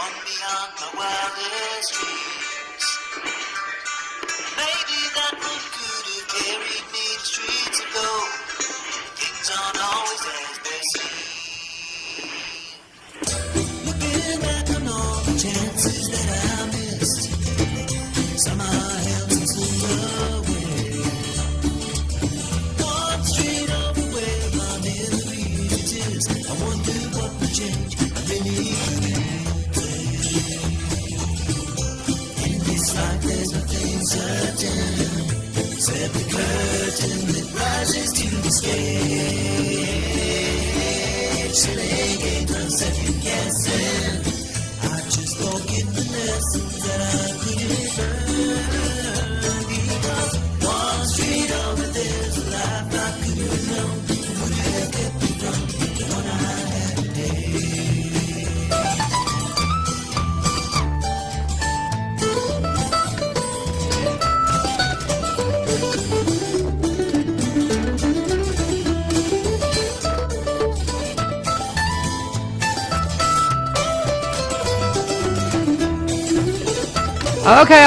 on beyond my wildest dreams. Maybe that one could have carried me to streets of gold. Things aren't always as they seem. Looking back on all the chances that I missed, some I held and slipped away. Walked straight over where my memories is. I wonder what would change. I really in this life there's nothing certain, except the curtain that rises to the stage. Silly games of second guessing, I just forget the lessons that I couldn't learn. Because one street over there's a life I couldn't have known. Would have kept me from the one I had today.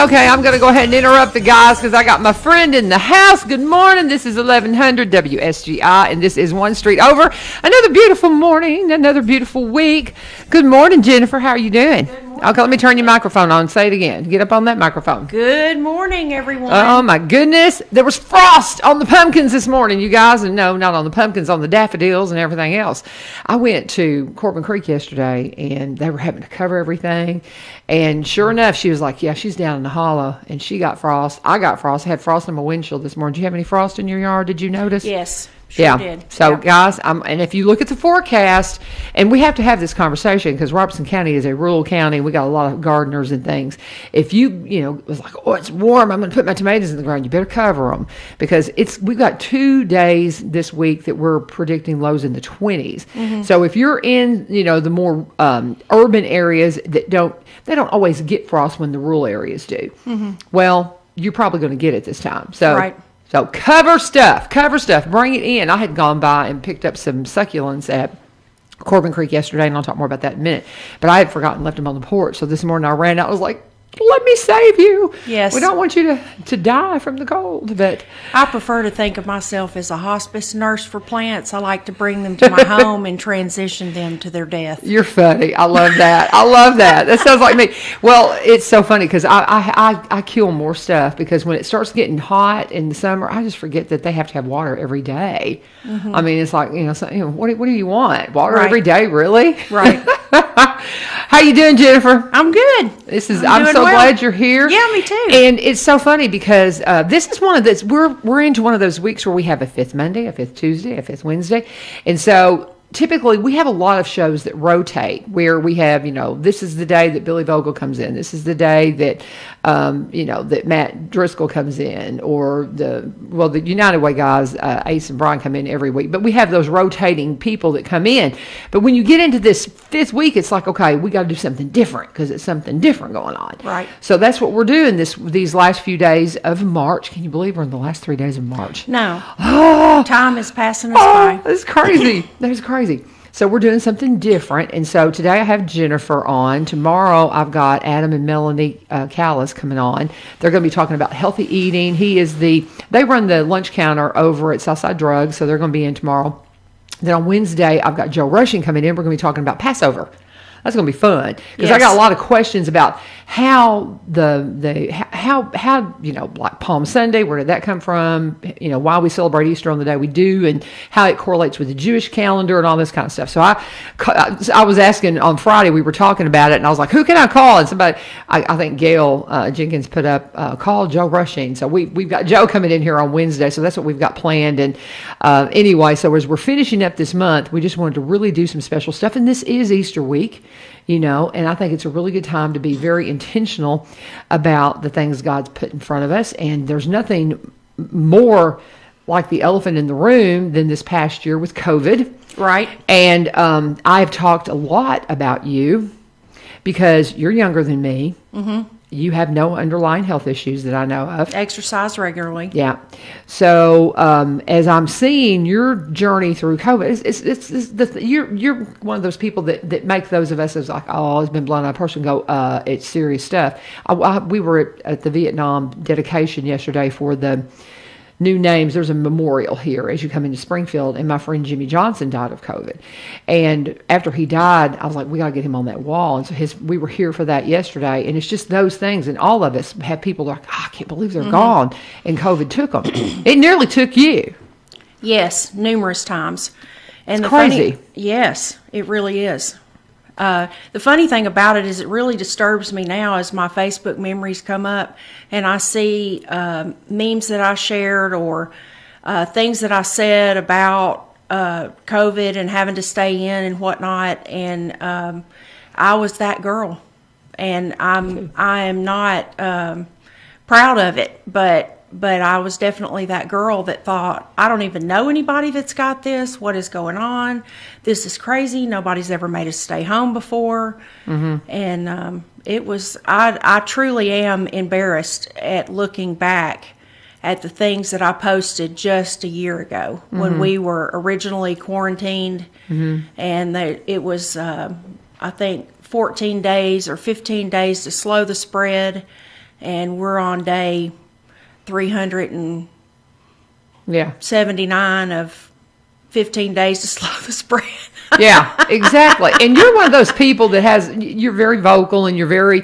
Okay, I'm going to go ahead and interrupt the guys because I got my friend in the house. Good morning. This is 1100 WSGI, and this is One Street Over. Another beautiful morning, another beautiful week. Good morning, Jennifer. How are you doing? Okay, let me turn your microphone on. Say it again. Get up on that microphone. Good morning, everyone. Oh, my goodness. There was frost on the pumpkins this morning, you guys. And no, not on the pumpkins, on the daffodils and everything else. I went to Corbin Creek yesterday, and they were having to cover everything. And sure enough, she was like, yeah, she's down in the hollow, and she got frost. I got frost. I had frost in my windshield this morning. Did you have any frost in your yard? Did you notice? Yes. Sure did. So, yeah. Guys, and if you look at the forecast, and we have to have this conversation because Robertson County is a rural county. We got a lot of gardeners and things. If you was like, oh, it's warm, I'm going to put my tomatoes in the ground. You better cover them because we've got 2 days this week that we're predicting lows in the 20s. Mm-hmm. So if you're in, the more urban areas they don't always get frost when the rural areas do. Mm-hmm. Well, you're probably going to get it this time. So. Right. So cover stuff, bring it in. I had gone by and picked up some succulents at Corbin Creek yesterday, and I'll talk more about that in a minute. But I had forgotten, left them on the porch. So this morning I ran out. I was like, let me save you. Yes. We don't want you to die from the cold. But I prefer to think of myself as a hospice nurse for plants. I like to bring them to my home and transition them to their death. You're funny. I love that. That sounds like me. Well, it's so funny because I kill more stuff because when it starts getting hot in the summer, I just forget that they have to have water every day. Mm-hmm. I mean, it's like, what do you want? Water every day, really? Right. How you doing, Jennifer? I'm good. I'm so glad you're here. Yeah, me too. And it's so funny because this is one of those. We're into one of those weeks where we have a fifth Monday, a fifth Tuesday, a fifth Wednesday, and so typically we have a lot of shows that rotate where we have, this is the day that Billy Vogel comes in. This is the day that, that Matt Driscoll comes in, or the United Way guys, Ace and Brian come in every week. But we have those rotating people that come in. But when you get into this fifth week, it's like, okay, we got to do something different because it's something different going on. Right. So that's what we're doing these last few days of March. Can you believe we're in the last 3 days of March? No. Time is passing us by. That's crazy. That's crazy. So we're doing something different. And so today I have Jennifer on. Tomorrow I've got Adam and Melanie Callis coming on. They're going to be talking about healthy eating. They run the lunch counter over at Southside Drugs, so they're going to be in tomorrow. Then on Wednesday, I've got Joe Rushing coming in. We're going to be talking about Passover. That's going to be fun because I got a lot of questions about how like Palm Sunday, where did that come from? Why we celebrate Easter on the day we do, and how it correlates with the Jewish calendar and all this kind of stuff. So I was asking on Friday, we were talking about it, and I was like, who can I call? And somebody, I think Gail Jenkins put up, call Joe Rushing. So we've got Joe coming in here on Wednesday, so that's what we've got planned. And anyway, so as we're finishing up this month, we just wanted to really do some special stuff, and this is Easter week. And I think it's a really good time to be very intentional about the things God's put in front of us. And there's nothing more like the elephant in the room than this past year with COVID. Right. And I've talked a lot about you because you're younger than me. Mm-hmm. You have no underlying health issues that I know of. Exercise regularly. Yeah. So as I'm seeing your journey through COVID, you're one of those people that make those of us as like, oh, it's been blown out person go, it's serious stuff. We were at the Vietnam dedication yesterday for the new names. There's a memorial here as you come into Springfield, and my friend Jimmy Johnson died of COVID. And after he died, I was like, we got to get him on that wall. And so we were here for that yesterday, and it's just those things. And all of us have people like, oh, I can't believe they're gone, and COVID took them. It nearly took you. Yes, numerous times. And It's crazy. Yes, it really is. The funny thing about it is it really disturbs me now as my Facebook memories come up and I see memes that I shared or things that I said about COVID and having to stay in and whatnot. And I was that girl, and I am not proud of it, but I was definitely that girl that thought, I don't even know anybody that's got this. What is going on? This is crazy. Nobody's ever made us stay home before. Mm-hmm. And it was, I truly am embarrassed at looking back at the things that I posted just a year ago when we were originally quarantined. Mm-hmm. And it was, I think, 14 days or 15 days to slow the spread. And we're on day 379 of 15 days to slow the spread. Yeah, exactly. And you're one of those people that you're very vocal and you're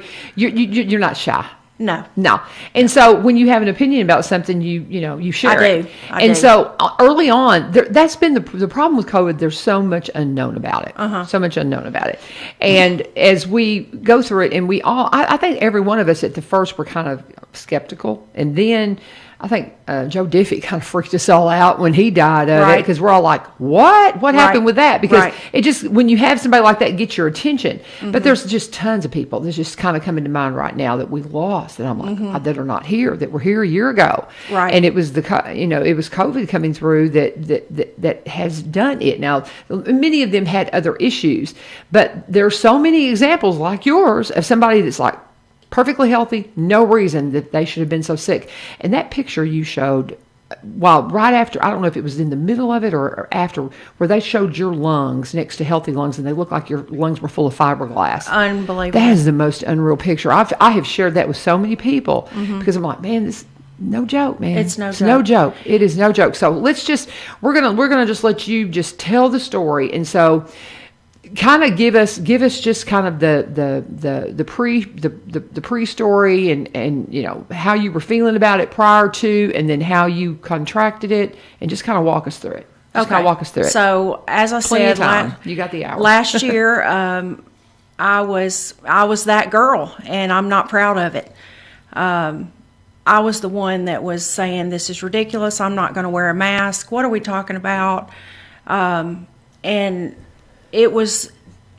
not shy. No. And so when you have an opinion about something, you share it. I do. So early on, that's been the problem with COVID. There's so much unknown about it. So much unknown about it. And as we go through it, and I think every one of us at the first were kind of skeptical. And then I think Joe Diffie kind of freaked us all out when he died of it, because we're all like, what happened with that? Because it just, when you have somebody like that get your attention, but there's just tons of people that's just kind of coming to mind right now that we lost, and I'm like, that are not here, that were here a year ago. Right. And it was it was COVID coming through that has done it. Now, many of them had other issues, but there are so many examples like yours of somebody that's like, perfectly healthy, no reason that they should have been so sick. And that picture you showed, right after, I don't know if it was in the middle of it or after, where they showed your lungs next to healthy lungs, and they looked like your lungs were full of fiberglass. Unbelievable. That is the most unreal picture. I have shared that with so many people because I'm like, man, this. No joke, man. It's no joke. It is no joke. So we're gonna just let you just tell the story, and so kind of give us just kind of the pre-story and how you were feeling about it prior to, and then how you contracted it, and just kind of walk us through it. Walk us through it. So as I Plenty said, of time. You got the hour. Last year, I was that girl, and I'm not proud of it. I was the one that was saying, this is ridiculous. I'm not going to wear a mask. What are we talking about? And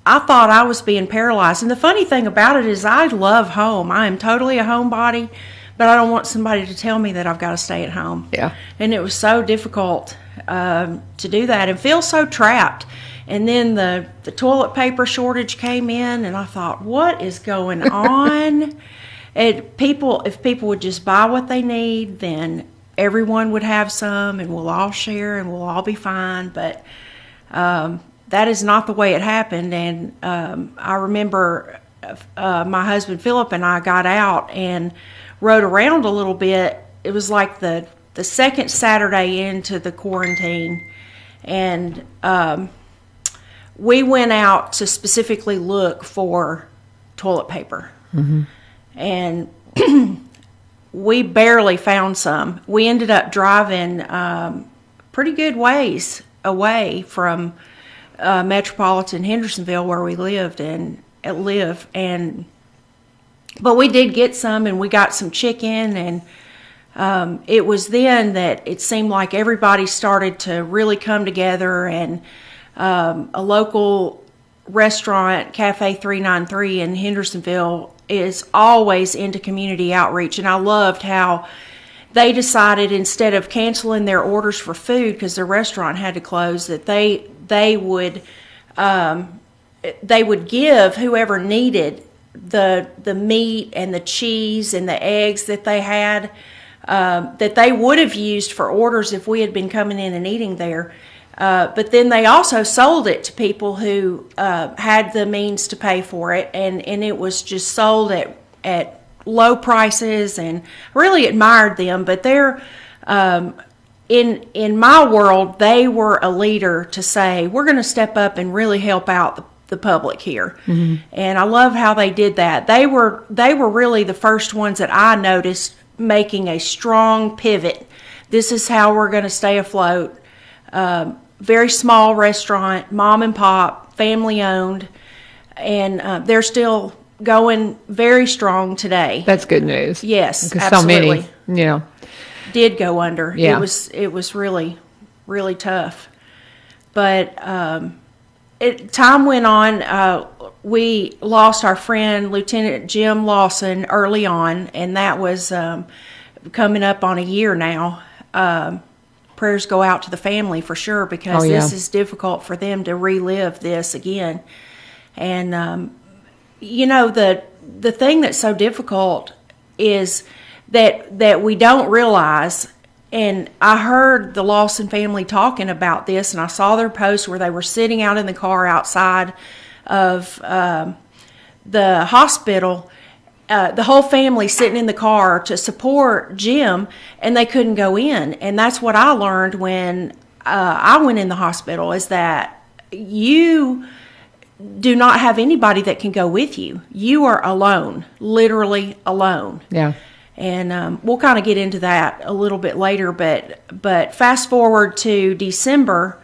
I thought I was being paralyzed. And the funny thing about it is I love home. I am totally a homebody, but I don't want somebody to tell me that I've got to stay at home. Yeah. And it was so difficult to do that and feel so trapped. And then the toilet paper shortage came in, and I thought, what is going on? If people would just buy what they need, then everyone would have some, and we'll all share, and we'll all be fine. But that is not the way it happened. And I remember my husband Philip and I got out and rode around a little bit. It was like the second Saturday into the quarantine, and we went out to specifically look for toilet paper. Mm-hmm. And we barely found some. We ended up driving pretty good ways away from metropolitan Hendersonville, where we lived but we did get some, and we got some chicken, and it was then that it seemed like everybody started to really come together, and a local restaurant, Cafe 393 in Hendersonville, is always into community outreach. And I loved how they decided, instead of canceling their orders for food because their restaurant had to close, that they would give whoever needed the meat and the cheese and the eggs that they had, that they would have used for orders if we had been coming in and eating there. But then they also sold it to people who had the means to pay for it, and it was just sold at low prices, and really admired them. But they're in my world, they were a leader to say, we're going to step up and really help out the public here. Mm-hmm. And I love how they did that. They were really the first ones that I noticed making a strong pivot. This is how we're going to stay afloat. Very small restaurant, mom and pop, family owned, and they're still going very strong today. That's good news. Yes, because absolutely. So many, did go under. Yeah. It was really, really tough. But time went on. We lost our friend Lieutenant Jim Lawson early on, and that was coming up on a year now. Prayers go out to the family for sure, because this is difficult for them to relive this again. And the thing that's so difficult is that we don't realize. And I heard the Lawson family talking about this, and I saw their post where they were sitting out in the car outside of the hospital, the whole family sitting in the car to support Jim, and they couldn't go in. And that's what I learned when I went in the hospital, is that you do not have anybody that can go with you. You are alone, literally alone. Yeah. And we'll kind of get into that a little bit later, but fast forward to December,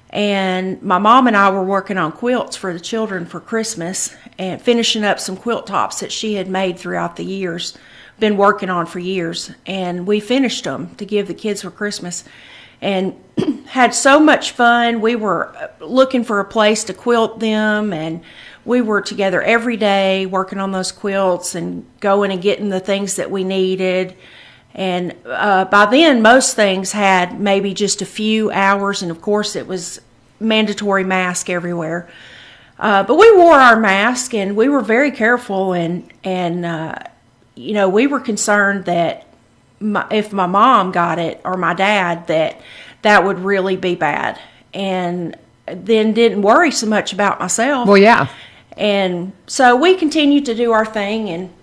and my mom and I were working on quilts for the children for Christmas, and finishing up some quilt tops that she had made throughout the years, been working on for years, and we finished them to give the kids for Christmas, and had so much fun. We were looking for a place to quilt them, and we were together every day working on those quilts and going and getting the things that we needed. And by then, most things had maybe just a few hours, and of course it was mandatory mask everywhere. But we wore our mask, and we were very careful, and we were concerned that if my mom got it, or my dad, that would really be bad. And then didn't worry so much about myself. Well, yeah. And so we continued to do our thing, and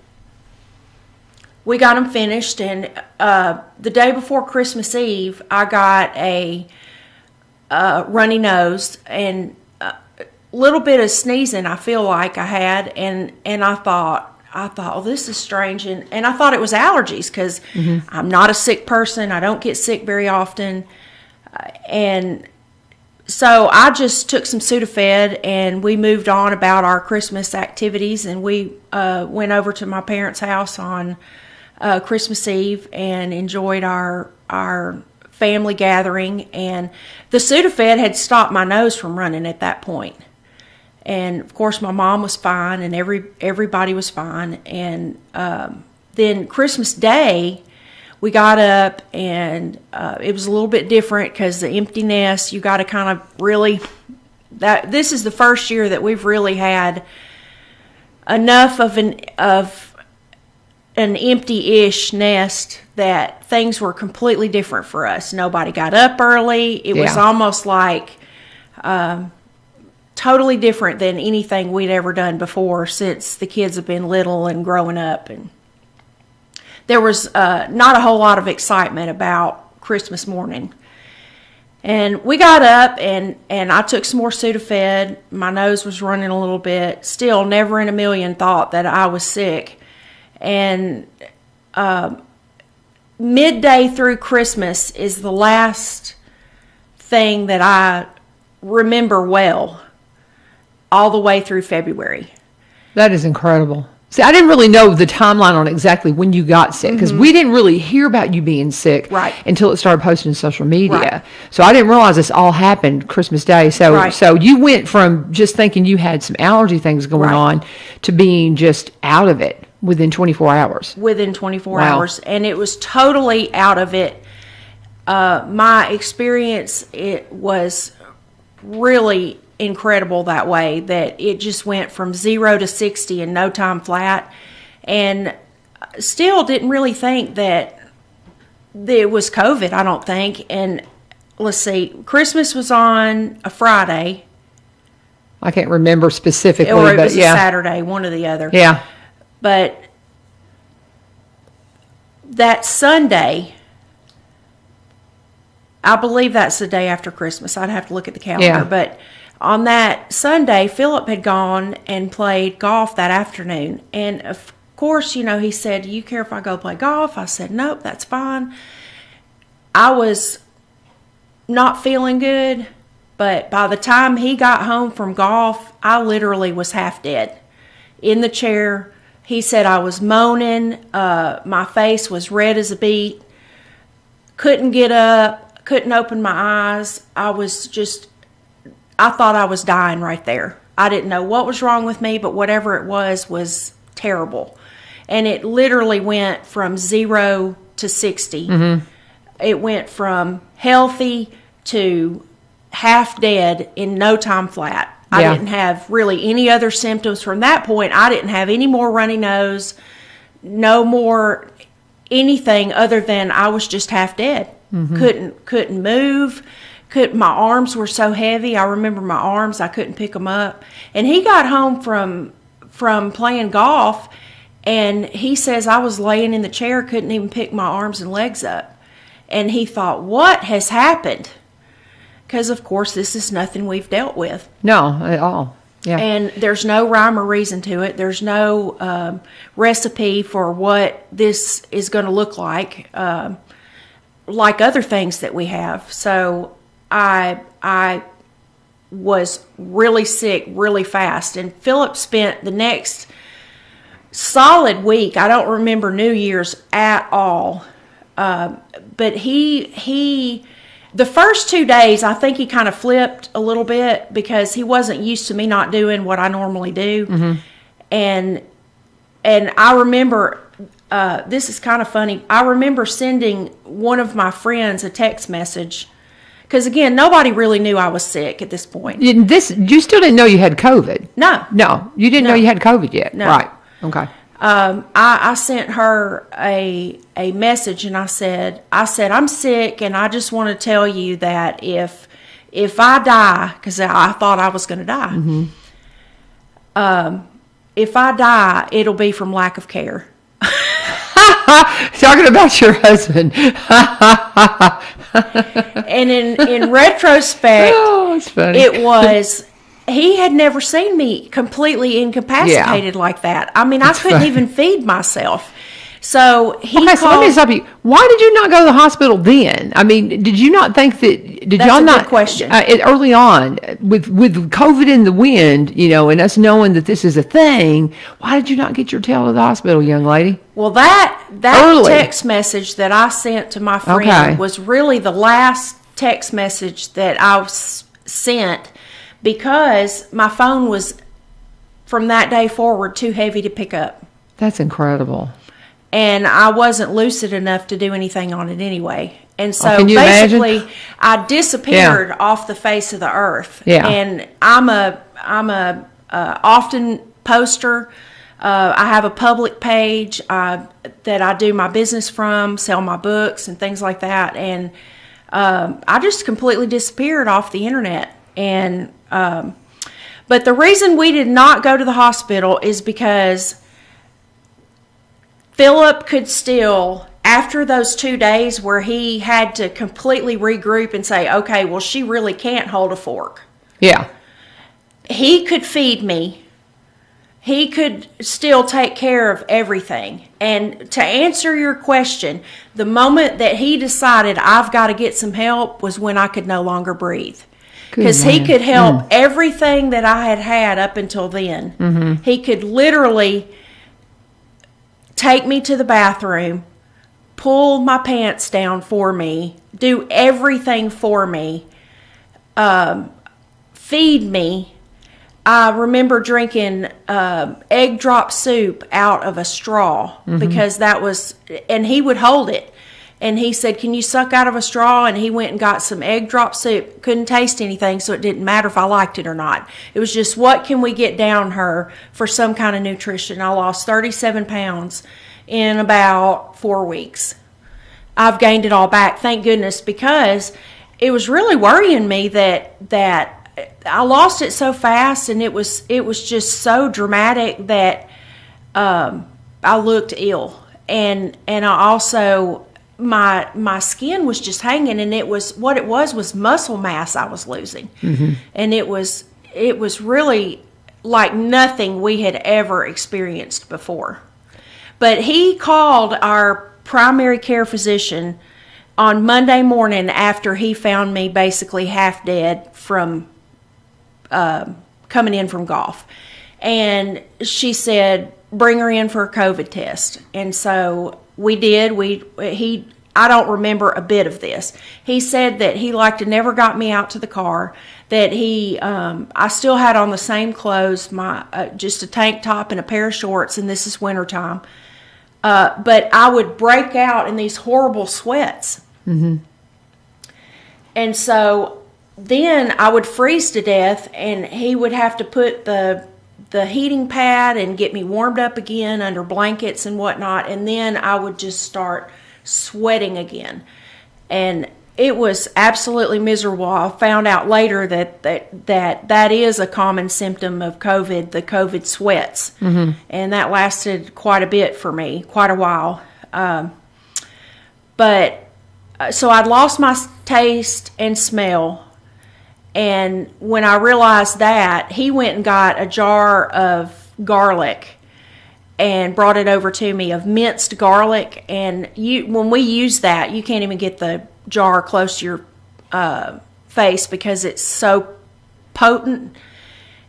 we got them finished. And the day before Christmas Eve, I got a runny nose and a little bit of sneezing. I feel like I had, and I thought, well, this is strange, and I thought it was allergies, because I'm not a sick person. I don't get sick very often, and so I just took some Sudafed, and we moved on about our Christmas activities, and we went over to my parents' house on Christmas Eve and enjoyed our family gathering. And the Sudafed had stopped my nose from running at that point. And of course, my mom was fine, and everybody was fine. And then Christmas Day, we got up, and it was a little bit different, because the empty nest, you got to kind of really, this is the first year that we've really had enough of an empty-ish nest that things were completely different for us. Nobody got up early. It was almost like totally different than anything we'd ever done before, since the kids have been little and growing up. And there was not a whole lot of excitement about Christmas morning. And we got up, and I took some more Sudafed. My nose was running a little bit. Still, never in a million thought that I was sick. And midday through Christmas is the last thing that I remember well, all the way through February. That is incredible. See, I didn't really know the timeline on exactly when you got sick, because we didn't really hear about you being sick until it started posting on social media. Right. So I didn't realize this all happened Christmas Day. So so you went from just thinking you had some allergy things going on to being just out of it within 24 hours. Within 24 hours. And it was totally out of it. My experience, it was really incredible that way, that it just went from 0 to 60 in no time flat. And still didn't really think that it was COVID, I don't think. And let's see, Christmas was on a Friday. I can't remember specifically, Or it but was a Saturday, one or the other. Yeah. But that Sunday, I believe that's the day after Christmas. I'd have to look at the calendar. Yeah. But on that Sunday, Philip had gone and played golf that afternoon. And of course, he said, "You care if I go play golf?" I said, "Nope, that's fine." I was not feeling good, but by the time he got home from golf, I literally was half dead in the chair. He said I was moaning. My face was red as a beet. Couldn't get up. Couldn't open my eyes. I thought I was dying right there. I didn't know what was wrong with me, but whatever it was terrible. And it literally went from 0 to 60. Mm-hmm. It went from healthy to half dead in no time flat. I didn't have really any other symptoms from that point. I didn't have any more runny nose, no more anything other than I was just half dead. Mm-hmm. Couldn't move. My arms were so heavy. I remember my arms, I couldn't pick them up. And he got home from playing golf, and he says I was laying in the chair, couldn't even pick my arms and legs up. And he thought, what has happened? Because, of course, this is nothing we've dealt with. No, at all. Yeah. And there's no rhyme or reason to it. There's no recipe for what this is going to look like other things that we have. So I was really sick really fast. And Philip spent the next solid week, I don't remember New Year's at all, but he the first 2 days, I think he kind of flipped a little bit because he wasn't used to me not doing what I normally do. Mm-hmm. And I remember, this is kind of funny, I remember sending one of my friends a text message because, again, nobody really knew I was sick at this point. You still didn't know you had COVID? No. No, you didn't know you had COVID yet? No. Right, okay. I sent her a message, and I said, I'm sick, and I just want to tell you that if I die, because I thought I was going to die, mm-hmm. If I die, it'll be from lack of care. Talking about your husband. And in retrospect, it's funny. It was... He had never seen me completely incapacitated like that. I mean, I couldn't even feed myself. So he called. So let me stop you. Why did you not go to the hospital then? I mean, did you not think that? Did y'all not? Good question. Early on, with COVID in the wind, and us knowing that this is a thing, why did you not get your tail to the hospital, young lady? Well, that text message that I sent to my friend was really the last text message that I sent. Because my phone was, from that day forward, too heavy to pick up. That's incredible. And I wasn't lucid enough to do anything on it anyway. And so basically, imagine? I disappeared off the face of the earth. Yeah. And I'm a often poster. I have a public page that I do my business from, sell my books and things like that. And I just completely disappeared off the internet. And but the reason we did not go to the hospital is because Philip could still, after those 2 days where he had to completely regroup and say, okay, well, she really can't hold a fork. Yeah. He could feed me. He could still take care of everything. And to answer your question, the moment that he decided I've got to get some help was when I could no longer breathe. Because he could help everything that I had up until then. Mm-hmm. He could literally take me to the bathroom, pull my pants down for me, do everything for me, feed me. I remember drinking egg drop soup out of a straw because that was, and he would hold it. And he said, can you suck out of a straw? And he went and got some egg drop soup. Couldn't taste anything, so it didn't matter if I liked it or not. It was just, what can we get down her for some kind of nutrition? I lost 37 pounds in about 4 weeks. I've gained it all back, thank goodness, because it was really worrying me that I lost it so fast, and it was just so dramatic that I looked ill. And I also, my skin was just hanging, and it was muscle mass I was losing. Mm-hmm. And it was really like nothing we had ever experienced before. But he called our primary care physician on Monday morning after he found me basically half dead from coming in from golf. And she said, bring her in for a COVID test. And so we did. I don't remember a bit of this. He said that he liked to never got me out to the car, that I still had on the same clothes, just a tank top and a pair of shorts, and this is wintertime. But I would break out in these horrible sweats. Mm-hmm. And so then I would freeze to death, and he would have to put the heating pad and get me warmed up again under blankets and whatnot, and then I would just start sweating again. And it was absolutely miserable. I found out later that is a common symptom of COVID, the COVID sweats. Mm-hmm. And that lasted quite a bit for me, quite a while. So I'd lost my taste and smell. And when I realized that, he went and got a jar of garlic and brought it over to me, of minced garlic. And when we use that, you can't even get the jar close to your face because it's so potent.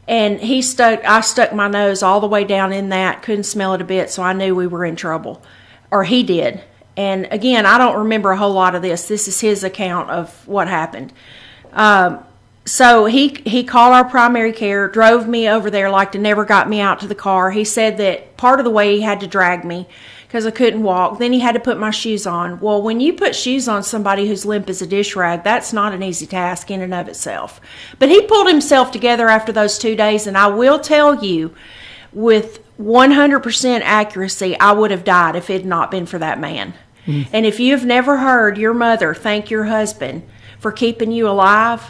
And I stuck my nose all the way down in that, couldn't smell it a bit, so I knew we were in trouble. Or he did. And again, I don't remember a whole lot of this. This is his account of what happened. So he called our primary care, drove me over there like to never got me out to the car. He said that part of the way he had to drag me because I couldn't walk. Then he had to put my shoes on. Well, when you put shoes on somebody who's limp as a dish rag, that's not an easy task in and of itself. But he pulled himself together after those 2 days, and I will tell you with 100% accuracy, I would have died if it had not been for that man. Mm. And if you've never heard your mother thank your husband for keeping you alive,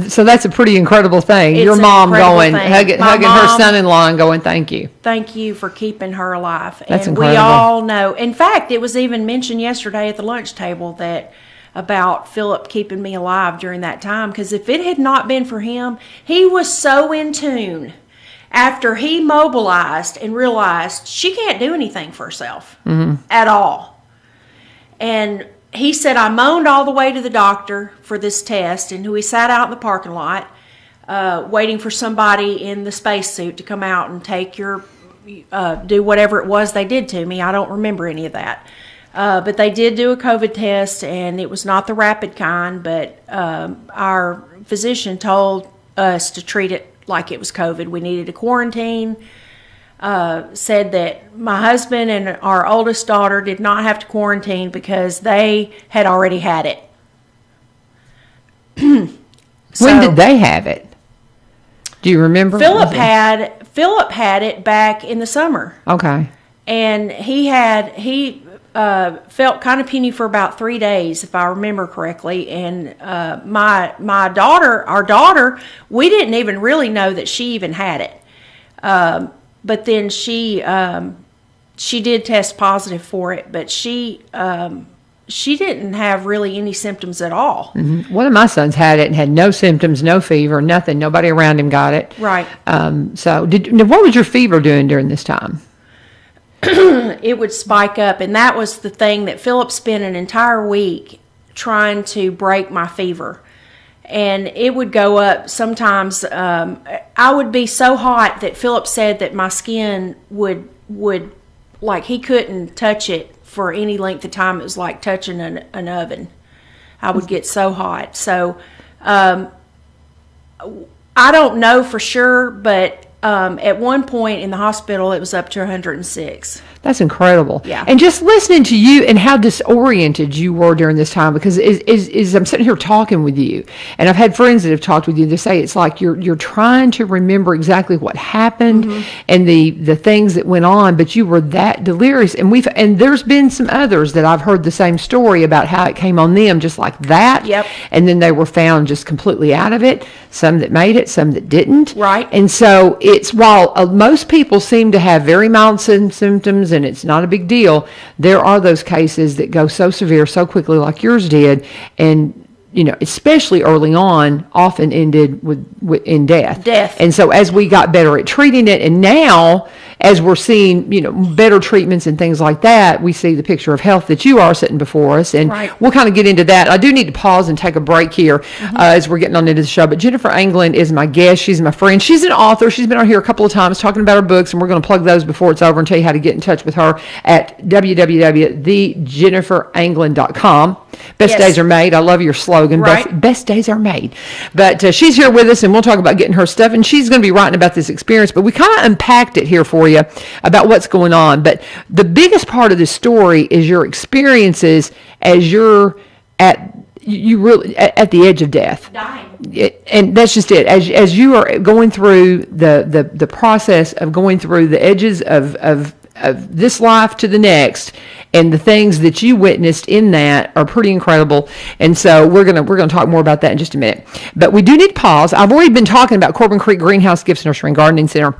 so that's a pretty incredible thing. Your mom going, hugging her son-in-law and going, thank you. Thank you for keeping her alive. That's and incredible. We all know. In fact, it was even mentioned yesterday at the lunch table about Philip keeping me alive during that time, because if it had not been for him, he was so in tune after he mobilized and realized she can't do anything for herself at all. And he said, I moaned all the way to the doctor for this test, and we sat out in the parking lot waiting for somebody in the spacesuit to come out and take do whatever it was they did to me. I don't remember any of that. But they did do a COVID test, and it was not the rapid kind, but our physician told us to treat it like it was COVID. We needed a quarantine. Said that my husband and our oldest daughter did not have to quarantine because they had already had it. When did they have it? Do you remember? Philip had it back in the summer. Okay. And he felt kind of puny for about 3 days, if I remember correctly. And our daughter, we didn't even really know that she even had it. But then she did test positive for it, but she didn't have really any symptoms at all. Mm-hmm. One of my sons had it and had no symptoms, no fever, nothing. Nobody around him got it. Right. So what was your fever doing during this time? It would spike up, and that was the thing that Philip spent an entire week trying to break my fever. And it would go up sometimes. I would be so hot that Philip said that my skin would like he couldn't touch it for any length of time. It was like touching an oven. I would get so hot. So I don't know for sure, but at one point in the hospital, it was up to 106. That's incredible. Yeah. And just listening to you and how disoriented you were during this time, because is I'm sitting here talking with you, and I've had friends that have talked with you. They say it's like you're trying to remember exactly what happened and the things that went on, but you were that delirious. And there's been some others that I've heard the same story about how it came on them just like that. Yep. And then they were found just completely out of it. Some that made it, some that didn't. Right. And so it's while most people seem to have very mild symptoms and it's not a big deal, there are those cases that go so severe so quickly like yours did, and especially early on, often ended in death. And so as we got better at treating it, and now as we're seeing, better treatments and things like that, we see the picture of health that you are sitting before us. And we'll kind of get into that. I do need to pause and take a break here as we're getting on into the show. But Jennifer Anglin is my guest. She's my friend. She's an author. She's been on here a couple of times talking about her books, and we're going to plug those before it's over and tell you how to get in touch with her at www.thejenniferanglin.com. Best days are made. I love your slogan. Best days are made. But she's here with us, and we'll talk about getting her stuff. And she's going to be writing about this experience. But we kind of unpacked it here for you about what's going on. But the biggest part of the story is your experiences as you're at the edge of death. Dying. And that's just it. As you are going through the process of going through the edges of this life to the next, and the things that you witnessed in that are pretty incredible. And so we're gonna talk more about that in just a minute. But we do need to pause. I've already been talking about Corbin Creek Greenhouse, Gifts Nursery and Gardening Center.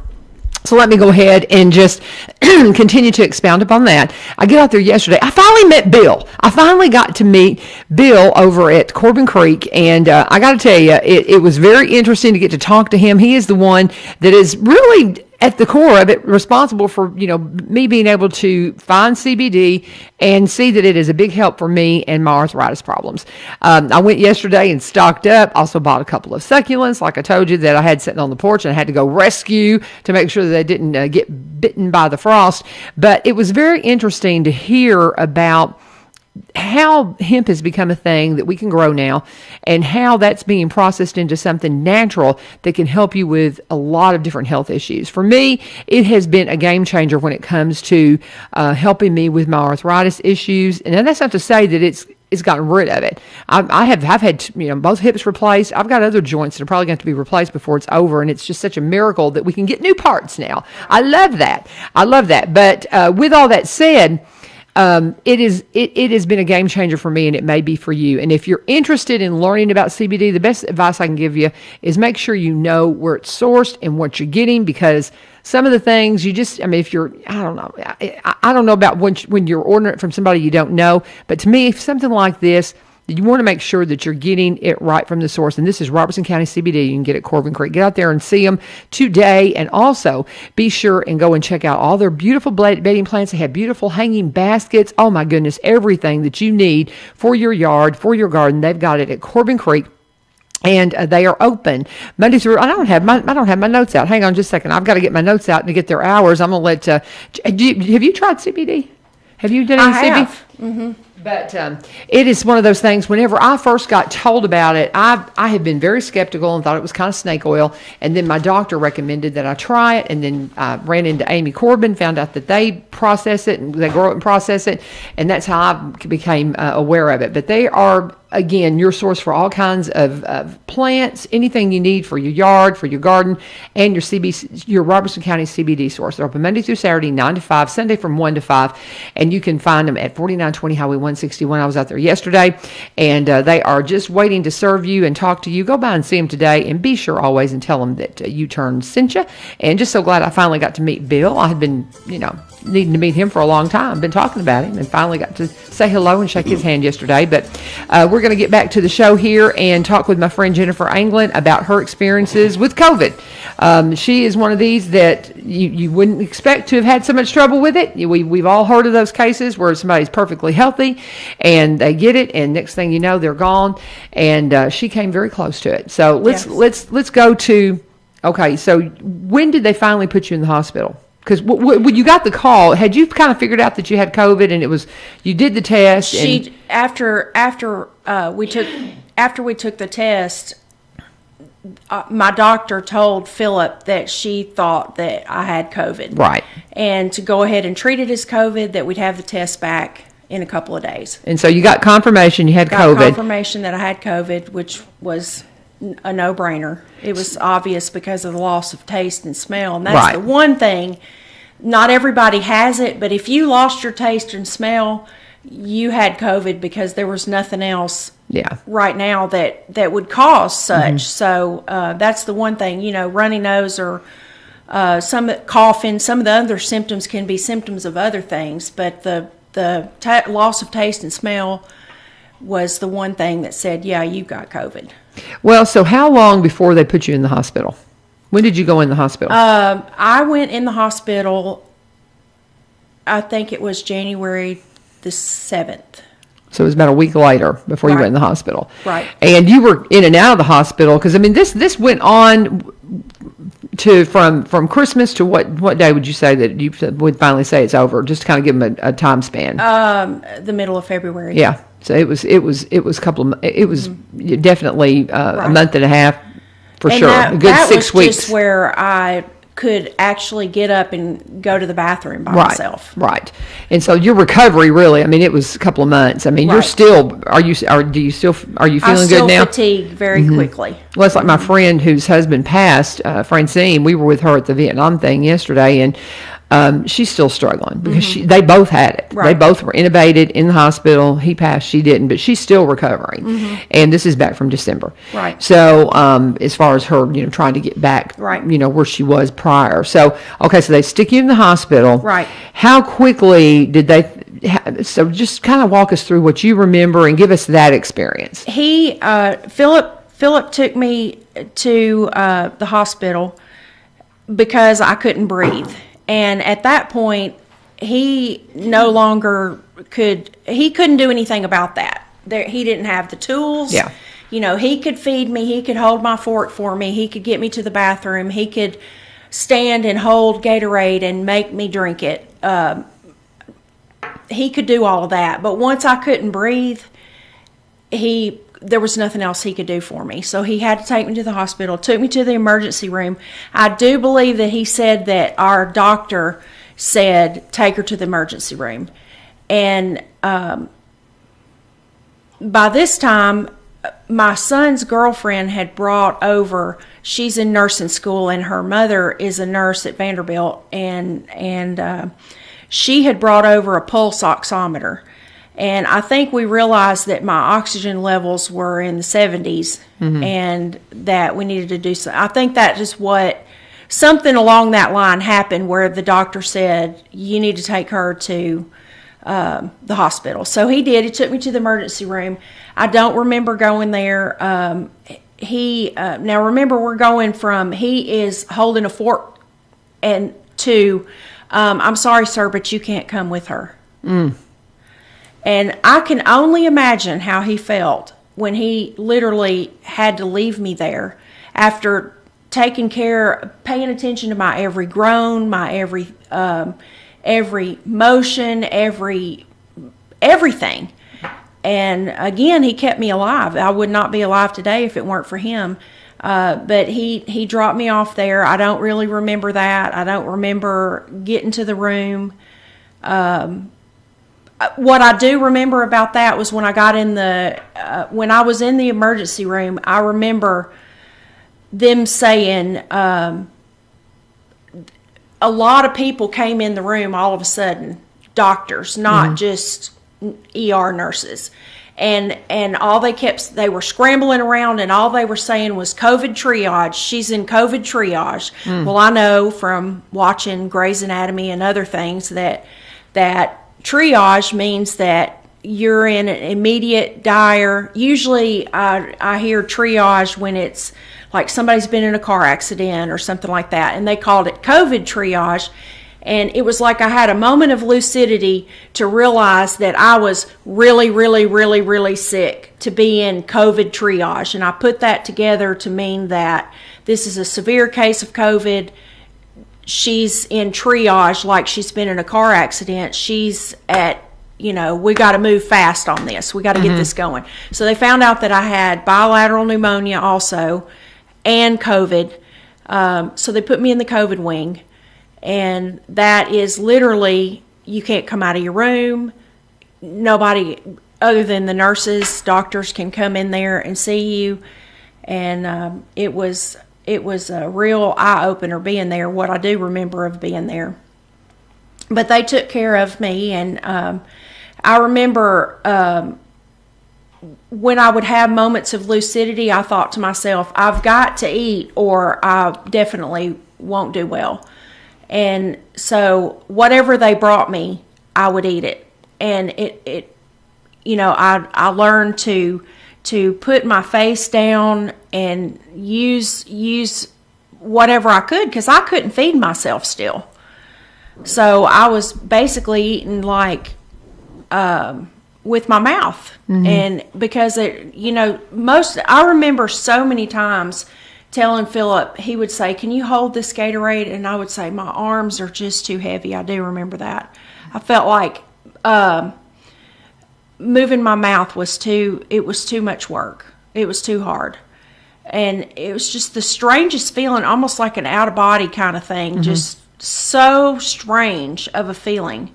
So let me go ahead and just continue to expound upon that. I get out there yesterday. I finally met Bill. I finally got to meet Bill over at Corbin Creek, and I got to tell you, it was very interesting to get to talk to him. He is the one that is really at the core of it, responsible for, me being able to find CBD and see that it is a big help for me and my arthritis problems. I went yesterday and stocked up, also bought a couple of succulents, like I told you, that I had sitting on the porch and I had to go rescue to make sure that they didn't get bitten by the frost. But it was very interesting to hear about how hemp has become a thing that we can grow now, and how that's being processed into something natural that can help you with a lot of different health issues. For me, it has been a game changer when it comes to helping me with my arthritis issues. And that's not to say that it's gotten rid of it. I've had both hips replaced. I've got other joints that are probably going to be replaced before it's over, and it's just such a miracle that we can get new parts now. I love that. But with all that said, it has been a game changer for me, and it may be for you. And if you're interested in learning about CBD, the best advice I can give you is make sure you know where it's sourced and what you're getting, because some of the things if you're, I don't know about when you're ordering it from somebody you don't know, but to me, if something like this, you want to make sure that you're getting it right from the source. And this is Robertson County CBD. You can get it at Corbin Creek. Get out there and see them today. And also be sure and go and check out all their beautiful bedding plants. They have beautiful hanging baskets. Oh my goodness, everything that you need for your yard, for your garden. They've got it at Corbin Creek. And they are open Monday through. I don't have my notes out. Hang on just a second. I've got to get my notes out and get their hours. I'm going to let. Have you tried CBD? Have you done any CBD? I have. Mm-hmm. But it is one of those things, whenever I first got told about it, I had been very skeptical and thought it was kind of snake oil. And then my doctor recommended that I try it. And then I ran into Amy Corbin, found out that they process it and they grow it and process it. And that's how I became aware of it. But they are, again, your source for all kinds of plants, anything you need for your yard, for your garden, and your Robertson County CBD source. They're open Monday through Saturday, 9 to 5, Sunday from 1 to 5. And you can find them at 4920 Highway 161. I was out there yesterday, and they are just waiting to serve you and talk to you. Go by and see them today, and be sure always and tell them that U-Turn sent you. And just so glad I finally got to meet Bill. I had been, needing to meet him for a long time. Been talking about him, and finally got to say hello and shake his hand yesterday. But we're going to get back to the show here and talk with my friend Jennifer Anglin about her experiences with COVID. She is one of these that you wouldn't expect to have had so much trouble with it. We've all heard of those cases where somebody's perfectly healthy and they get it, and next thing you know, they're gone. And she came very close to it. So let's go to, okay, so when did they finally put you in the hospital? Because when you got the call, had you kind of figured out that you had COVID, and you did the test? After we took the test, my doctor told Philip that she thought that I had COVID. Right. And to go ahead and treat it as COVID, that we'd have the test back in a couple of days. And so you got confirmation you had Got COVID. confirmation that I had COVID, which was a no-brainer. It was obvious because of the loss of taste and smell. And that's Right. the one thing, not everybody has it, but if you lost your taste and smell, you had COVID, because there was nothing else Yeah. right now that would cause such. So that's the one thing, runny nose or some coughing, some of the other symptoms can be symptoms of other things, but the loss of taste and smell was the one thing that said, yeah, you got COVID. Well, so how long before they put you in the hospital? When did you go in the hospital? I went in the hospital, I think it was January the 7th. So it was about a week later before you Right. went in the hospital. Right. And you were in and out of the hospital because, I mean, this went on to from Christmas to what day would you say that you would finally say it's over? Just to kind of give them a time span. The middle of February. Yeah. So it was a couple of, it was definitely a Right. month and a half for And sure. that, A good that 6 was weeks. just where I could actually get up and go to the bathroom by Right, myself. right. And so your recovery, really, I mean, it was a couple of months. I mean, you're Right. still, are you feeling good now? Fatigue very quickly. Well, it's like my friend whose husband passed, Francine. We were with her at the Vietnam thing yesterday, and she's still struggling because they both had it. They Right. both were intubated in the hospital. He passed, she didn't, but she's still recovering. And this is back from December. Right. So as far as her, trying to get back, Right. where she was prior. So, okay, so they stick you in the hospital. Right. How quickly did they? So just kind of walk us through what you remember and give us that experience. Philip took me to the hospital because I couldn't breathe. And at that point, he no longer couldn't do anything about that. He didn't have the tools. Yeah. He could feed me. He could hold my fork for me. He could get me to the bathroom. He could stand and hold Gatorade and make me drink it. He could do all of that. But once I couldn't breathe, there was nothing else he could do for me. So he had to take me to the hospital, took me to the emergency room. I do believe that he said that our doctor said, take her to the emergency room. And by this time, my son's girlfriend had brought over, she's in nursing school, and her mother is a nurse at Vanderbilt, and she had brought over a pulse oximeter. And I think we realized that my oxygen levels were in the 70s and that we needed to do something. I think that just something along that line happened where the doctor said, you need to take her to the hospital. So he did. He took me to the emergency room. I don't remember going there. Now remember, we're going from, he is holding a fork and to, I'm sorry, sir, but you can't come with her. And I can only imagine how he felt when he literally had to leave me there after paying attention to my every groan, my every motion, everything. And again, he kept me alive. I would not be alive today if it weren't for him. But he dropped me off there. I don't really remember that. I don't remember getting to the room. What I do remember about that was when I got when I was in the emergency room, I remember them saying, a lot of people came in the room all of a sudden, doctors, not just ER nurses. And all they were scrambling around, and all they were saying was COVID triage. She's in COVID triage. Well, I know from watching Grey's Anatomy and other things that triage means that you're in an immediate dire. Usually I hear triage when it's like somebody's been in a car accident or something like that, and they called it COVID triage. And it was like I had a moment of lucidity to realize that I was really, really, really, really sick to be in COVID triage. And I put that together to mean that this is a severe case of COVID. She's in triage like she's been in a car accident. She's at, we got to move fast on this. We got to get this going. So they found out that I had bilateral pneumonia also. and COVID. So they put me in the COVID wing, and that is literally, you can't come out of your room. Nobody other than the nurses, doctors can come in there and see you. And it was a real eye-opener being there, what I do remember of being there. But they took care of me, and I remember when I would have moments of lucidity, I thought to myself, I've got to eat or I definitely won't do well. And so whatever they brought me, I would eat it. And I learned to put my face down and use whatever I could, because I couldn't feed myself still. So I was basically eating like with my mouth. Mm-hmm. And because I remember so many times telling Philip, he would say, "Can you hold this Gatorade?" And I would say, "My arms are just too heavy." I do remember that. I felt like moving my mouth was too much work. It was too hard. And it was just the strangest feeling, almost like an out-of-body kind of thing. Mm-hmm. Just so strange of a feeling.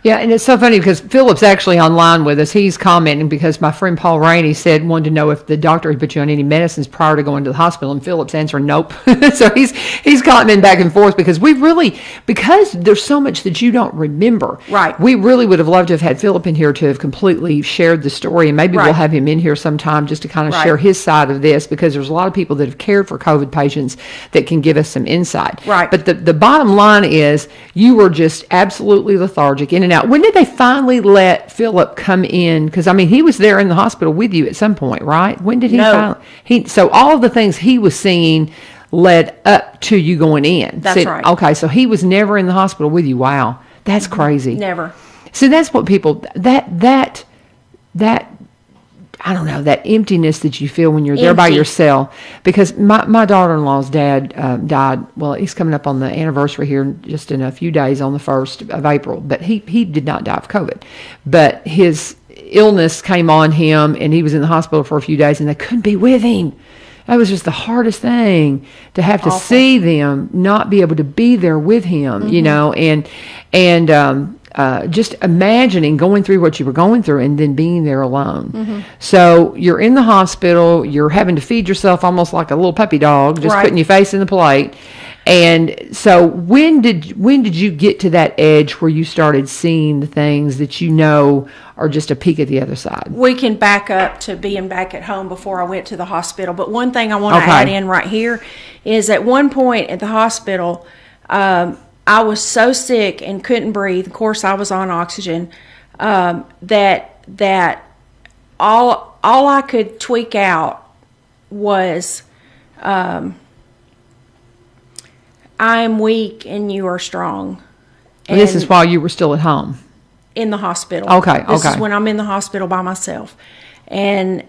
Yeah, and it's so funny because Philip's actually online with us. He's commenting because my friend Paul Rainey wanted to know if the doctor had put you on any medicines prior to going to the hospital, and Philip's answering nope. So he's commenting back and forth because because there's so much that you don't remember. Right. We really would have loved to have had Philip in here to have completely shared the story, and maybe we'll have him in here sometime just to kind of share his side of this, because there's a lot of people that have cared for COVID patients that can give us some insight. Right. But the bottom line is you were just absolutely lethargic, in and out. When did they finally let Philip come in? Because, he was there in the hospital with you at some point, right? When did he finally? So all of the things he was seeing led up to you going in. That's right. Okay, so he was never in the hospital with you. Wow. That's crazy. Never. So that's what people, that I don't know, that emptiness that you feel when you're there by yourself. Because my daughter-in-law's dad died. Well, he's coming up on the anniversary here just in a few days on the 1st of April. But he did not die of COVID. But his illness came on him, and he was in the hospital for a few days, and they couldn't be with him. That was just the hardest thing, to have to see them, not be able to be there with him, and just imagining going through what you were going through and then being there alone. Mm-hmm. So you're in the hospital, you're having to feed yourself almost like a little puppy dog, just putting your face in the plate. And so when did you get to that edge where you started seeing the things that are just a peek at the other side? We can back up to being back at home before I went to the hospital. But one thing I want to add in right here is at one point at the hospital, I was so sick and couldn't breathe. Of course, I was on oxygen. That all I could tweak out was, "I am weak and you are strong." And this is while you were still at home? In the hospital. Okay. This is when I'm in the hospital by myself. And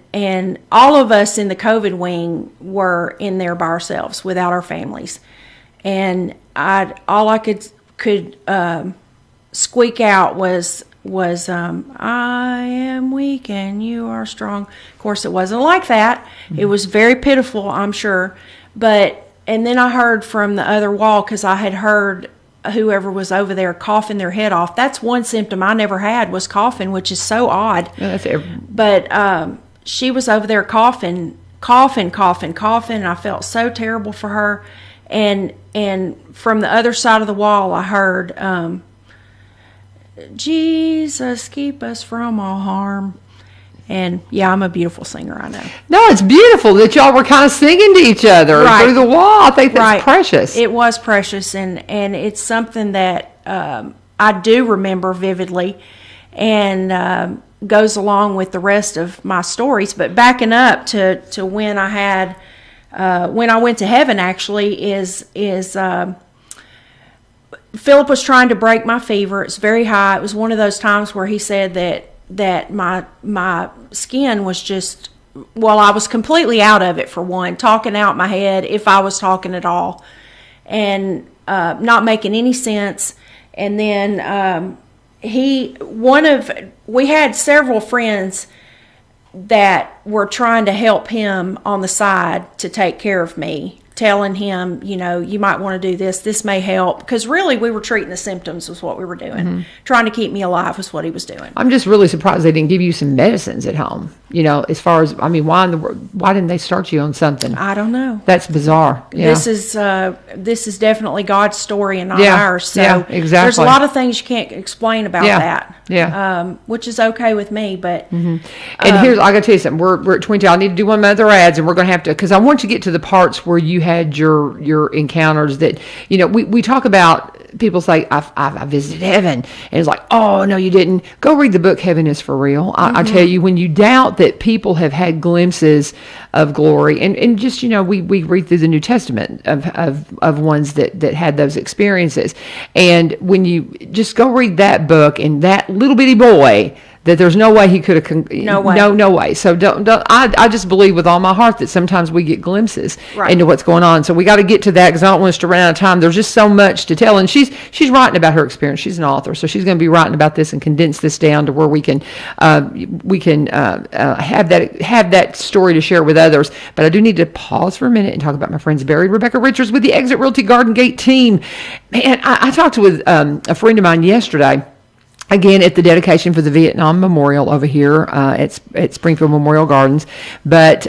all of us in the COVID wing were in there by ourselves without our families. And all I could squeak out was "I am weak and you are strong." Of course, it wasn't like that. Mm-hmm. It was very pitiful, I'm sure. And then I heard from the other wall, because I had heard whoever was over there coughing their head off. That's one symptom I never had, was coughing, which is so odd. Yeah, but she was over there coughing. And I felt so terrible for her. And from the other side of the wall, I heard, "Jesus, keep us from all harm." And I'm a beautiful singer, I know. No, it's beautiful that y'all were kind of singing to each other through the wall. I think that's precious. It was precious, and it's something that I do remember vividly, and goes along with the rest of my stories. But backing up to when I had. When I went to heaven, actually, is Philip was trying to break my fever. It's very high. It was one of those times where he said that my skin was just, I was completely out of it, for one, talking out my head, if I was talking at all, and not making any sense. And then we had several friends that were trying to help him on the side to take care of me, telling him, you might want to do this. This may help. Because really, we were treating the symptoms was what we were doing. Trying to keep me alive was what he was doing. I'm just really surprised they didn't give you some medicines at home. As far as, why didn't they start you on something? I don't know. That's bizarre. Yeah. This is definitely God's story and not Yeah. ours. So Yeah, exactly. there's a lot of things you can't explain about that. Yeah. Which is okay with me, but And here's, I got to tell you something. We're at 20. I need to do one of my other ads, and we're going to have to, because I want to get to the parts where you had your encounters that, we talk about, people say, I visited heaven. And it's like, oh, no, you didn't. Go read the book, Heaven is for Real. I tell you, when you doubt that people have had glimpses of glory, and just, we read through the New Testament of ones that had those experiences. And when you just go read that book, and that little bitty boy, that there's no way he could have, No way. no way. So don't I just believe with all my heart that sometimes we get glimpses Right. into what's going on. So we got to get to that, because I don't want us to run out of time. There's just so much to tell, and she's writing about her experience. She's an author, so she's going to be writing about this and condense this down to where we can have that story to share with others. But I do need to pause for a minute and talk about my friends Barry and Rebecca Richards with the Exit Realty Garden Gate team. Man, I talked with a friend of mine yesterday. Again, at the dedication for the Vietnam Memorial over here at Springfield Memorial Gardens. But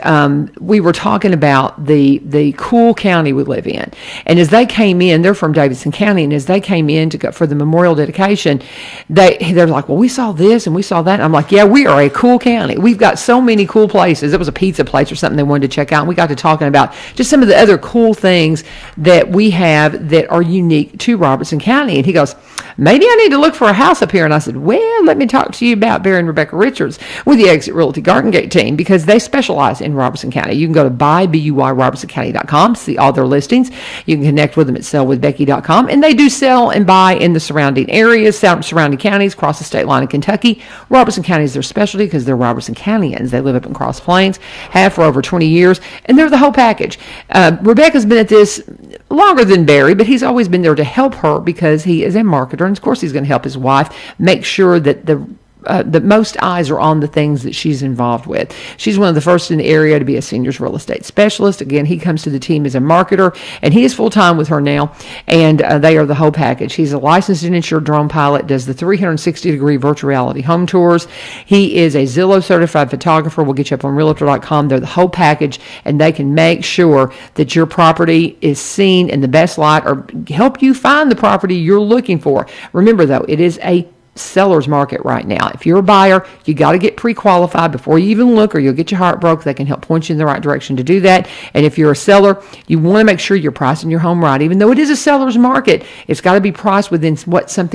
we were talking about the cool county we live in. And as they came in, they're from Davidson County, and as they came in to go for the memorial dedication, they're like, well, we saw this and we saw that. And I'm like, yeah, we are a cool county. We've got so many cool places. It was a pizza place or something they wanted to check out. And we got to talking about just some of the other cool things that we have that are unique to Robertson County. And he goes, maybe I need to look for a house up here. And I said, well, let me talk to you about Barry and Rebecca Richards with the Exit Realty Garden Gate team, because they specialize in Robertson County. You can go to buy.robertsoncounty.com, see all their listings. You can connect with them at sellwithbecky.com, and they do sell and buy in the surrounding areas, surrounding counties, across the state line in Kentucky. Robertson County is their specialty because they're Robertson Countyans. They live up in Cross Plains, have for over 20 years, and they're the whole package. Rebecca's been at this longer than Barry, but he's always been there to help her because he is a marketer, and of course he's going to help his wife make sure that the most eyes are on the things that she's involved with. She's one of the first in the area to be a seniors real estate specialist. Again, he comes to the team as a marketer, and he is full-time with her now, and they are the whole package. He's a licensed and insured drone pilot, does the 360-degree virtual reality home tours. He is a Zillow certified photographer. We'll get you up on realtor.com. They're the whole package, and they can make sure that your property is seen in the best light or help you find the property you're looking for. Remember, though, it is a seller's market right now. If you're a buyer, you got to get pre-qualified before you even look, or you'll get your heart broke. They can help point you in the right direction to do that. And if you're a seller, you want to make sure you're pricing your home right. Even though it is a seller's market, it's got to be priced within what some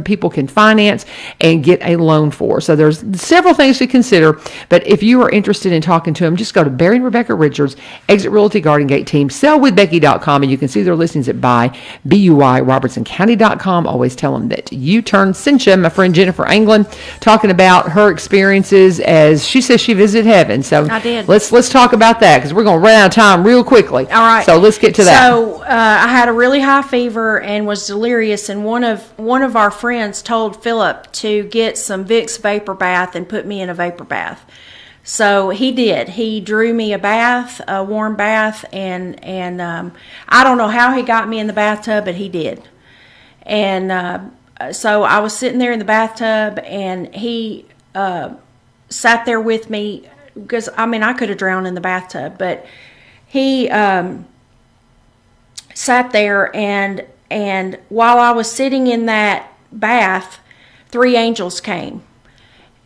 people can finance and get a loan for. So there's several things to consider. But if you are interested in talking to them, just go to Barry and Rebecca Richards, Exit Realty Garden Gate team, sellwithbecky.com, and you can see their listings at buy.robertsoncounty.com. Always tell them that U-Turn sent you. My friend Jennifer Anglin talking about her experiences as she says she visited heaven. So I did. Let's talk about that, because we're going to run out of time real quickly. All right. So let's get to that. So I had a really high fever and was delirious, and one of our friends told Philip to get some Vicks vapor bath and put me in a vapor bath. So he did. He drew me a bath, a warm bath, and I don't know how he got me in the bathtub, but he did. And so I was sitting there in the bathtub, and he sat there with me, because I could have drowned in the bathtub, but he sat there, and while I was sitting in that bath, 3 angels came,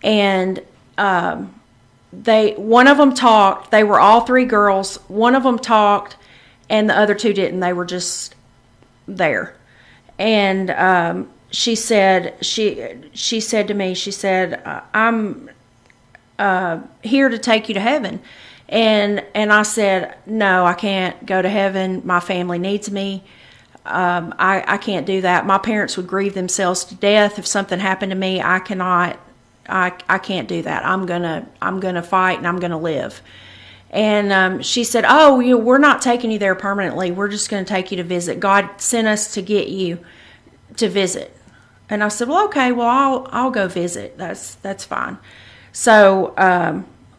and one of them talked. They were all 3 girls. One of them talked, and the other 2 didn't. They were just there, and she said to me, she said, I'm here to take you to heaven. And I said, no, I can't go to heaven. My family needs me. I can't do that. My parents would grieve themselves to death if something happened to me. I can't do that. I'm gonna fight, and I'm gonna live. And she said, oh, we're not taking you there permanently. We're just going to take you to visit. God sent us to get you to visit. And I said, well, okay, well, I'll go visit. That's fine. So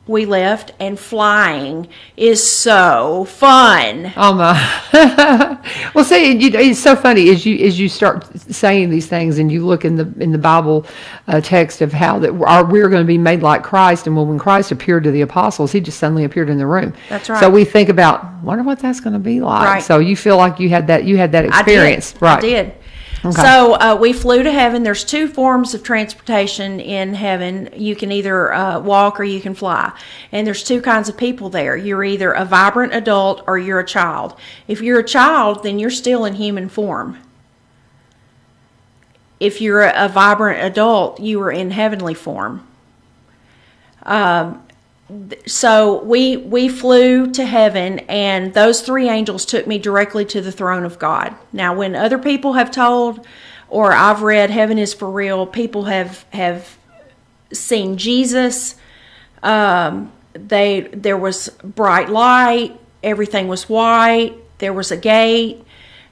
we left, and flying is so fun. Oh my! Well, see, it's so funny as you start saying these things, and you look in the Bible text of how that we're going to be made like Christ, and when Christ appeared to the apostles, he just suddenly appeared in the room. That's right. So we think about, wonder what that's going to be like. Right. So you feel like you had that experience, right? I did. Okay. So we flew to heaven. There's two forms of transportation in heaven. You can either walk or you can fly. And there's two kinds of people there. You're either a vibrant adult or you're a child. If you're a child, then you're still in human form. If you're a vibrant adult, you are in heavenly form. So we flew to heaven, and those three angels took me directly to the throne of God. Now, when other people have told, or I've read Heaven is for Real, people have seen Jesus. There was bright light, everything was white, there was a gate.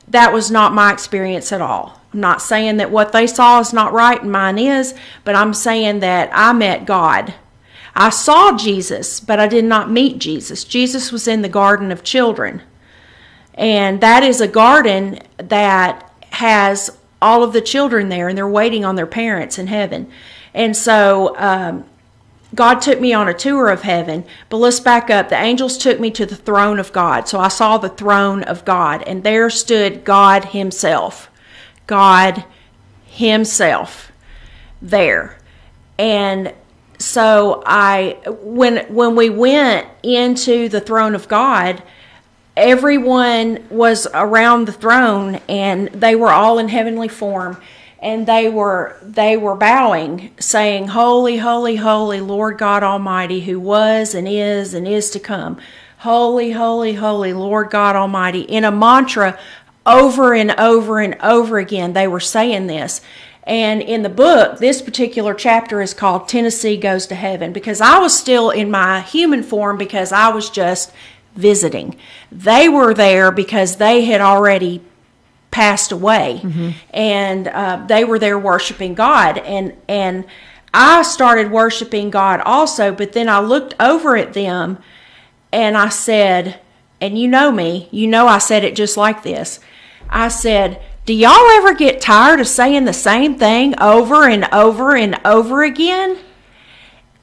That was not my experience at all. I'm not saying that what they saw is not right and mine is, but I'm saying that I met God. I saw Jesus, but I did not meet Jesus. Jesus was in the garden of children. And that is a garden that has all of the children there, and they're waiting on their parents in heaven. And so God took me on a tour of heaven. But let's back up. The angels took me to the throne of God. So I saw the throne of God, and there stood God himself. God himself there. And so when we went into the throne of God, everyone was around the throne, and they were all in heavenly form, and they were bowing, saying, "Holy, holy, holy, Lord God Almighty, who was and is to come. Holy, holy, holy, Lord God Almighty." In a mantra, over and over and over again, they were saying this. And in the book, this particular chapter is called Tennessee Goes to Heaven, because I was still in my human form because I was just visiting. They were there because they had already passed away, and they were there worshiping God. And I started worshiping God also, but then I looked over at them and I said, and you know me, you know I said it just like this. I said, "Do y'all ever get tired of saying the same thing over and over and over again?"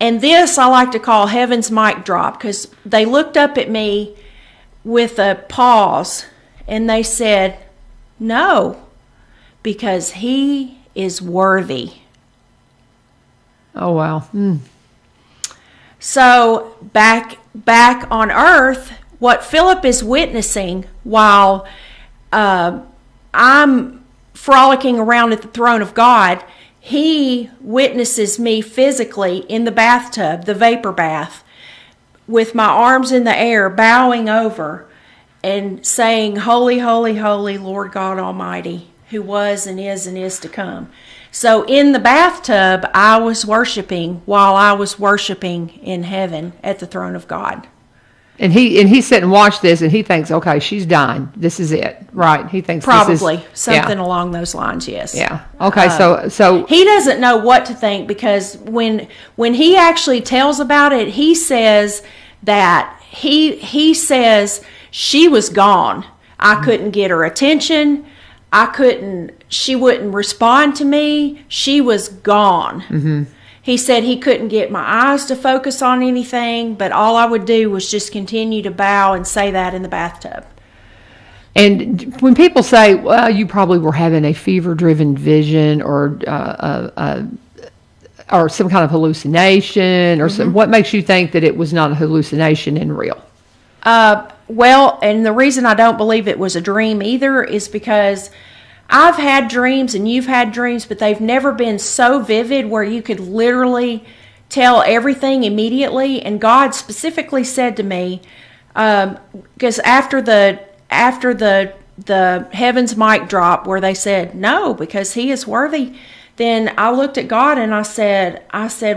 And this I like to call heaven's mic drop, because they looked up at me with a pause and they said, "No, because he is worthy." Oh, wow. So back on earth, what Philip is witnessing while I'm frolicking around at the throne of God, he witnesses me physically in the bathtub, the vapor bath, with my arms in the air, bowing over and saying, "Holy, holy, holy, Lord God Almighty, who was and is to come." So in the bathtub, I was worshiping while I was worshiping in heaven at the throne of God. And he sat and watched this, and he thinks, okay, she's dying. This is it, right? He thinks Probably this is, something along those lines. Yes. Yeah. Okay. So he doesn't know what to think, because when he actually tells about it, he says that he says she was gone. I couldn't get her attention. She wouldn't respond to me. She was gone. He said he couldn't get my eyes to focus on anything, but all I would do was just continue to bow and say that in the bathtub. And when people say, "Well, you probably were having a fever-driven vision, or some kind of hallucination," or what makes you think that it was not a hallucination and real? Well, and the reason I don't believe it was a dream either is because I've had dreams and you've had dreams, but they've never been so vivid where you could literally tell everything immediately. And God specifically said to me, because after the heavens mic drop where they said no, because he is worthy, then I looked at God and I said,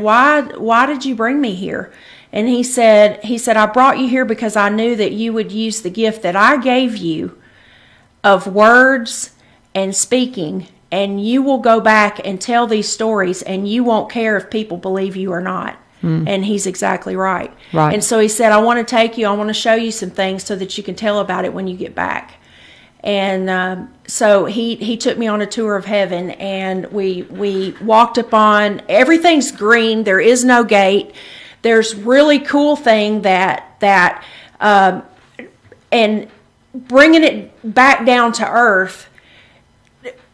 why did you bring me here? And he said, "I brought you here because I knew that you would use the gift that I gave you of words and speaking, and you will go back and tell these stories, and you won't care if people believe you or not." And he's exactly right. Right. And so he said, I want to take you, I want to show you some things so that you can tell about it when you get back. And so he took me on a tour of heaven, and we walked upon, everything's green, there is no gate. There's really cool thing that and bringing it back down to earth,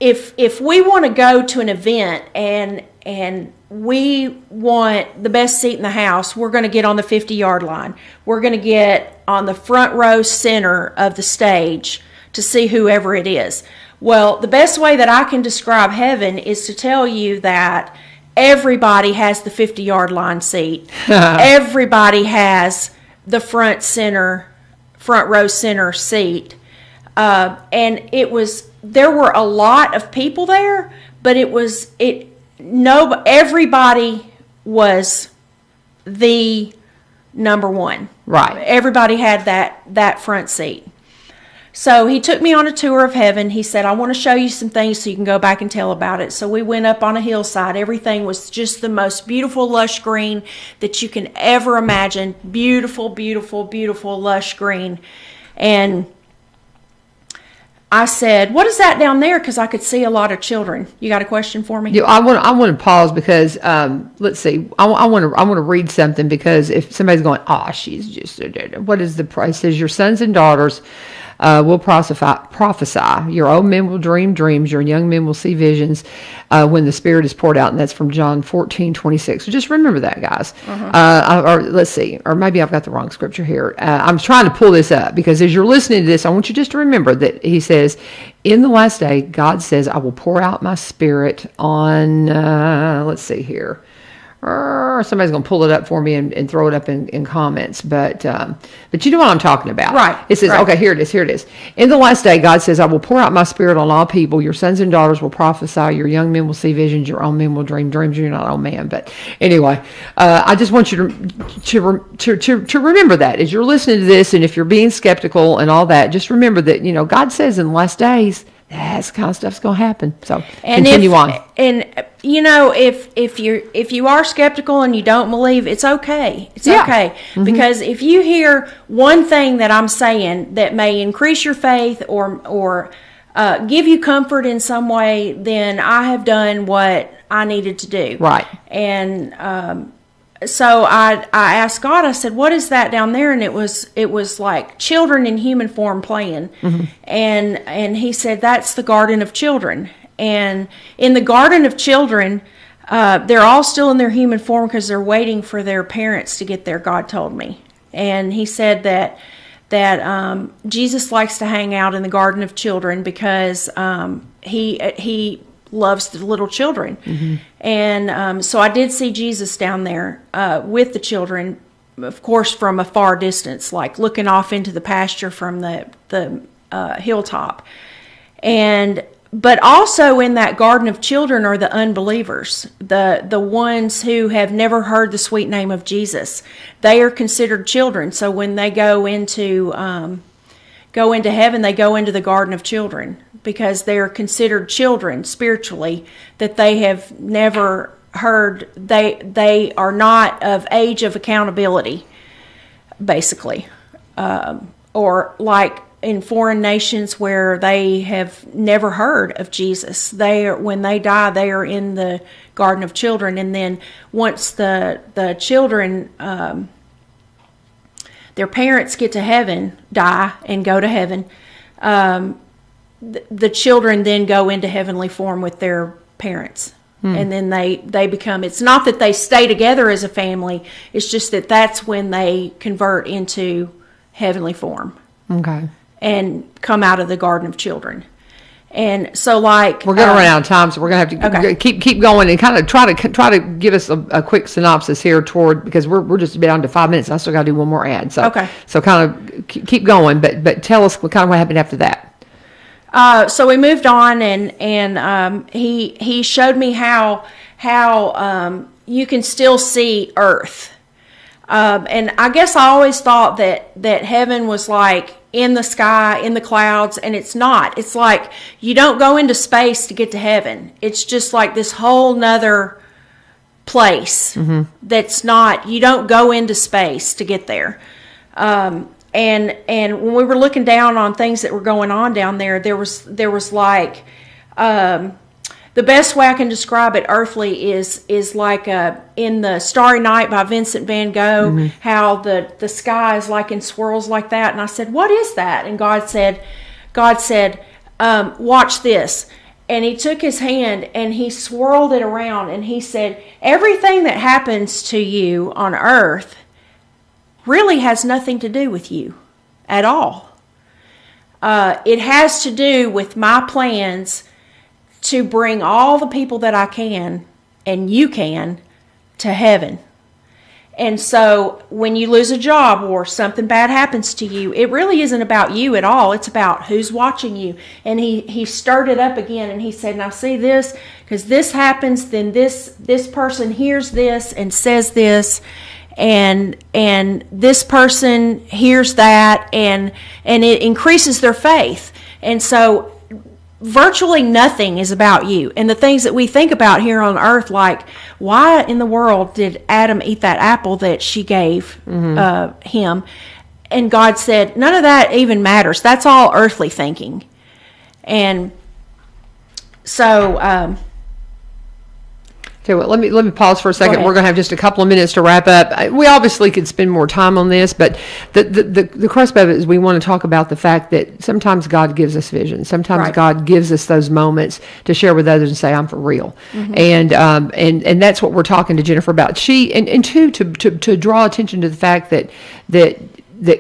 if we want to go to an event and we want the best seat in the house, we're going to get on the 50-yard line. We're going to get on the front row center of the stage to see whoever it is. Well, the best way that I can describe heaven is to tell you that everybody has the 50-yard line seat. Everybody has the front row center seat. And there were a lot of people there, but everybody was the number one. Right. Everybody had that front seat. So he took me on a tour of heaven. He said, I want to show you some things so you can go back and tell about it. So we went up on a hillside. Everything was just the most beautiful, lush green that you can ever imagine. Beautiful, beautiful, beautiful, lush green. And I said, what is that down there? Because I could see a lot of children. You got a question for me? Yeah, I want to pause because let's see. I want to read something, because if somebody's going, she's just, what is the price? It says, your sons and daughters will prophesy. Your old men will dream dreams. Your young men will see visions when the Spirit is poured out. And that's from John 14:26. So just remember that, guys. Or let's see. Or maybe I've got the wrong scripture here. I'm trying to pull this up, because as you're listening to this, I want you just to remember that he says, in the last day, God says, I will pour out my Spirit on, let's see here. Somebody's going to pull it up for me and throw it up in comments. But you know what I'm talking about. Right. It says, right. Okay, here it is. In the last day, God says, I will pour out my Spirit on all people. Your sons and daughters will prophesy. Your young men will see visions. Your old men will dream dreams. You're not an old man. But anyway, I just want you to remember that as you're listening to this, and if you're being skeptical and all that, just remember that, God says in the last days, that's kind of stuff's going to happen. So continue on. And if you are skeptical and you don't believe, it's okay. It's okay. Mm-hmm. Because if you hear one thing that I'm saying that may increase your faith or give you comfort in some way, then I have done what I needed to do. Right. And so I asked God, I said, what is that down there? And it was like children in human form playing. Mm-hmm. And he said, that's the Garden of Children. And in the Garden of Children, they're all still in their human form because they're waiting for their parents to get there, God told me. And he said that Jesus likes to hang out in the Garden of Children because he loves the little children. Mm-hmm. And so I did see Jesus down there with the children, of course, from a far distance, like looking off into the pasture from the hilltop. But also in that Garden of Children are the unbelievers, the ones who have never heard the sweet name of Jesus. They are considered children. So when they go into heaven, they go into the Garden of Children because they are considered children spiritually, that they have never heard. They are not of age of accountability, basically, or like in foreign nations where they have never heard of Jesus. When they die, they are in the Garden of Children, and then once the children, their parents get to heaven, die and go to heaven, the children then go into heavenly form with their parents. And then they become, it's not that they stay together as a family, it's just that's when they convert into heavenly form. Okay. And come out of the Garden of Children. And so like... We're going to run out of time, so we're going to have to keep going and kind of try to give us a quick synopsis here because we're just down to 5 minutes. I still got to do one more ad. So, okay. So kind of keep going, but tell us what happened after that. So we moved on, and he showed me how you can still see Earth. And I guess I always thought that heaven was like in the sky, in the clouds, and it's not. It's like you don't go into space to get to heaven. It's just like this whole nother place. That's not, you don't go into space to get there. And when we were looking down on things that were going on down there, there was like, the best way I can describe it earthly is like in the Starry Night by Vincent van Gogh, how the sky is like in swirls like that. And I said, what is that? And God said, watch this. And he took his hand and he swirled it around and he said, everything that happens to you on earth really has nothing to do with you at all. It has to do with my plans to bring all the people that I can, and you can, to heaven. And so when you lose a job or something bad happens to you, it really isn't about you at all. It's about who's watching you. And he stirred it up again and he said, now see this, because this happens, then this person hears this and says this, and this person hears that, and it increases their faith. And so virtually nothing is about you. And the things that we think about here on earth, like, why in the world did Adam eat that apple that she gave him? And God said, none of that even matters. That's all earthly thinking. And so Okay, well, let me pause for a second. ahead. We're going to have just a couple of minutes to wrap up. We obviously could spend more time on this, but the crux of it is we want to talk about the fact that sometimes God gives us vision. Sometimes Right. God gives us those moments to share with others and say, "I'm for real," and that's what we're talking to Jennifer about. She and two to draw attention to the fact that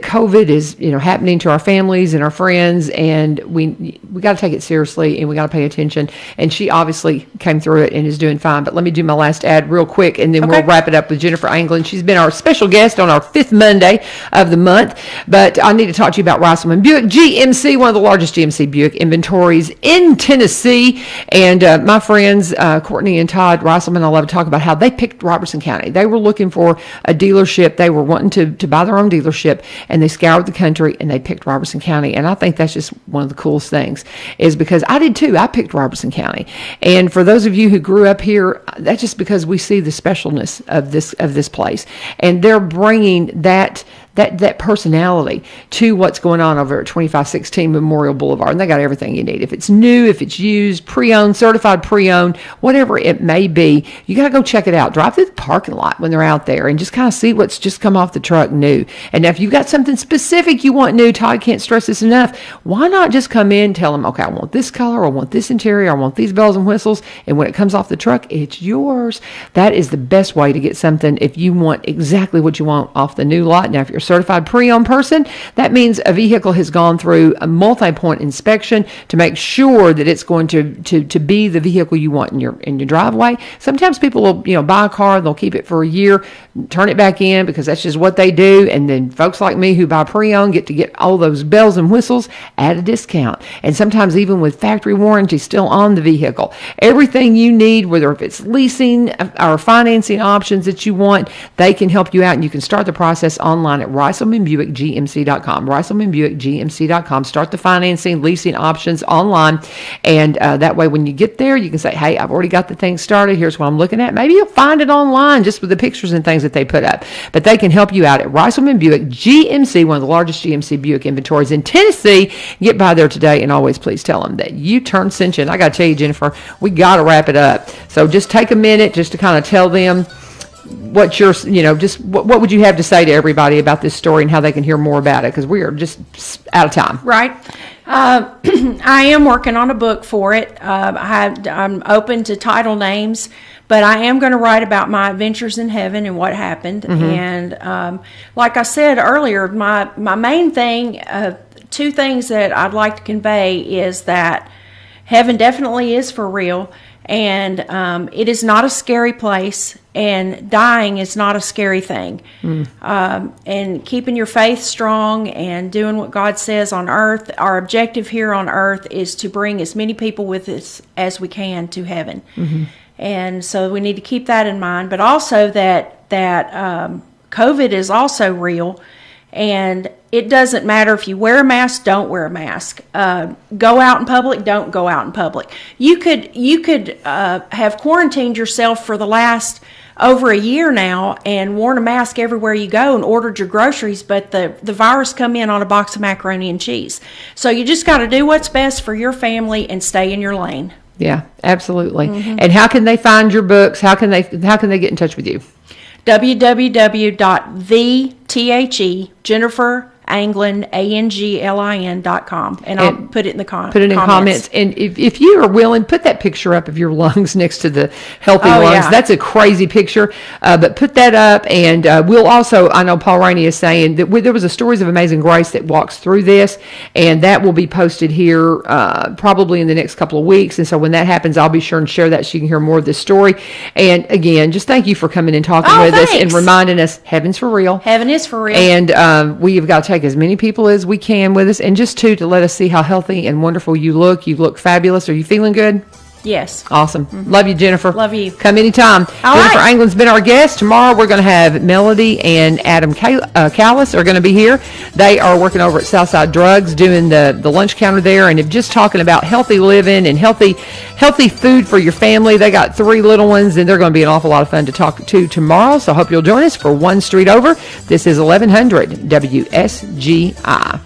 COVID is, happening to our families and our friends, and we got to take it seriously and we got to pay attention. And she obviously came through it and is doing fine. But let me do my last ad real quick, and then we'll wrap it up with Jennifer Anglin. She's been our special guest on our 5th Monday of the month. But I need to talk to you about Rosselman Buick GMC, one of the largest GMC Buick inventories in Tennessee. And my friends, Courtney and Todd Rosselman, I love to talk about how they picked Robertson County. They were looking for a dealership. They were wanting to buy their own dealership. And they scoured the country and they picked Robertson County. And I think that's just one of the coolest things, is because I did too. I picked Robertson County. And for those of you who grew up here, that's just because we see the specialness of this place. And they're bringing that personality to what's going on over at 2516 Memorial Boulevard. And they got everything you need. If it's new, if it's used, pre-owned, certified pre-owned, whatever it may be, you got to go check it out. Drive through the parking lot when they're out there and just kind of see what's just come off the truck new. And now if you've got something specific you want new, Todd can't stress this enough, why not just come in, tell them, okay, I want this color, I want this interior, I want these bells and whistles, and when it comes off the truck, it's yours. That is the best way to get something if you want exactly what you want off the new lot. Now, if you're a certified pre-owned person, that means a vehicle has gone through a multi-point inspection to make sure that it's going to be the vehicle you want in your driveway. Sometimes people will buy a car, they'll keep it for a year, turn it back in because that's just what they do, and then folks like me who buy pre-owned get to get all those bells and whistles at a discount, and sometimes even with factory warranty still on the vehicle. Everything you need, whether if it's leasing or financing options that you want, they can help you out, and you can start the process online at ReisselmanBuickGMC.com. ReisselmanBuickGMC.com. Start the financing, leasing options online, and that way when you get there, you can say, hey, I've already got the thing started. Here's what I'm looking at. Maybe you'll find it online just with the pictures and things that they put up. But they can help you out at Reisselman Buick GMC, one of the largest GMC Buick inventories in Tennessee. Get by there today, and always please tell them that you turned Cinch. I got to tell you, Jennifer, we got to wrap it up. So just take a minute just to kind of tell them what you're, just what would you have to say to everybody about this story and how they can hear more about it, because we are just out of time. Right. I am working on a book for it. I'm open to title names, but I am going to write about my adventures in heaven and what happened. And like I said earlier, my main thing, 2 things that I'd like to convey is that heaven definitely is for real, and it is not a scary place, and dying is not a scary thing. And keeping your faith strong and doing what God says on earth, our objective here on earth is to bring as many people with us as we can to heaven. And so we need to keep that in mind, but also that COVID is also real. And it doesn't matter if you wear a mask, don't wear a mask. Go out in public, don't go out in public. You could have quarantined yourself for the last over a year now and worn a mask everywhere you go and ordered your groceries, but the virus come in on a box of macaroni and cheese. So you just got to do what's best for your family and stay in your lane. Yeah, absolutely. And how can they find your books? How can they get in touch with you? www.Jennifer.Anglin.com, and I'll put it in the comments. Put it in comments. And if you are willing, put that picture up of your lungs next to the healthy lungs. Yeah. That's a crazy picture. But put that up, and we'll also, I know Paul Rainey is saying that there was a Stories of Amazing Grace that walks through this, and that will be posted here probably in the next couple of weeks. And so when that happens, I'll be sure and share that so you can hear more of this story. And again, just thank you for coming and talking with us and reminding us heaven's for real. Heaven is for real. And we have got to take as many people as we can with us, and just to let us see how healthy and wonderful you look. You look fabulous. Are you feeling good? Yes. Awesome. Love you, Jennifer. Love you. Come anytime. All Jennifer right. Anglin's been our guest. Tomorrow we're going to have Melody and Adam Callis are going to be here. They are working over at Southside Drugs doing the lunch counter there, and just talking about healthy living and healthy food for your family. They got 3 little ones, and they're going to be an awful lot of fun to talk to tomorrow. So I hope you'll join us for One Street Over. This is 1100 WSGI.